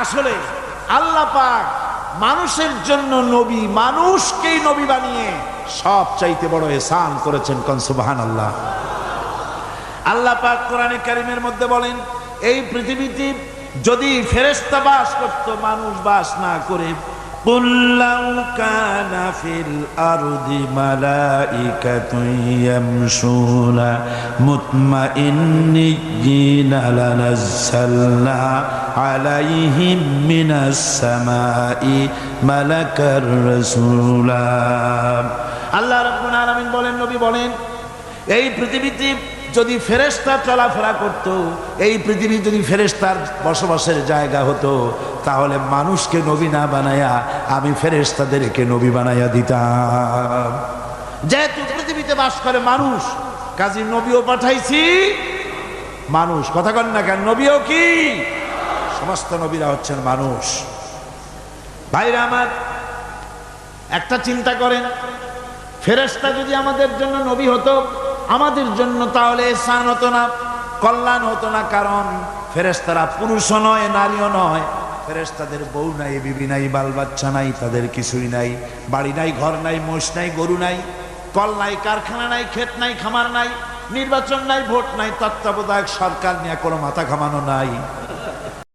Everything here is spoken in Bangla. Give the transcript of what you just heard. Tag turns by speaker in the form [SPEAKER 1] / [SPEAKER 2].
[SPEAKER 1] আসলে আল্লাহ পাক মানুষের জন্য নবী, মানুষকেই নবী বানিয়ে সব চাইতে বড় ihsan করেছেন। কোন সুবহানাল্লাহ। আল্লাহ পাক কোরআনে কারীমের মধ্যে বলেন, এই পৃথিবীতে যদি ফেরেশতা বাস করত, মানুষ বাস না করে, قُلْ لَوْ كَانَ فِي الْأَرْضِ مَلَائِكَةٌ يَمْشُونَ مُطْمَئِنِّينَ لَنَزَّلْنَا عَلَيْهِمْ مِنَ السَّمَاءِ مَلَكًا رَسُولًا। আল্লাহ রাব্বুল আলামিন বলেন, নবী বলেন, এই পৃথিবীতে যদি ফেরেশতা চলাফেরা করত, এই পৃথিবী যদি ফেরেশতার বসবাসের জায়গা হতো, তাহলে মানুষকে নবী না বানায়া আমি ফেরেশতাদেরকে নবী বানায়া দিতাম। যেহেতু পৃথিবীতে বাস করে মানুষ, কাজী নবীও পাঠাইছি মানুষ। কথা কন না কেন? নবীও কি? সমস্ত নবীরা হচ্ছেন মানুষ। ভাইরা আমার, একটা চিন্তা করেন, ফেরেশতা যদি আমাদের জন্য নবী হতো, আমাদের জন্য তাহলে ihsan হতো না, কল্যাণ হতো না। কারণ ফেরেশতারা পুরুষও নয়, নারীও নয়। ফেরেশতাদের বউ নাই, বিবি নাই, বাল বাচ্চা নাই, তাদের কিছুই নাই, বাড়ি নাই, ঘর নাই, মোষ নাই, গরু নাই, কল নাই, কারখানা নাই, ক্ষেত নাই, খামার নাই, নির্বাচন নাই, ভোট নাই, তত্ত্বাবধায়ক সরকার নিয়ে কোনো মাথা ঘামানো নাই।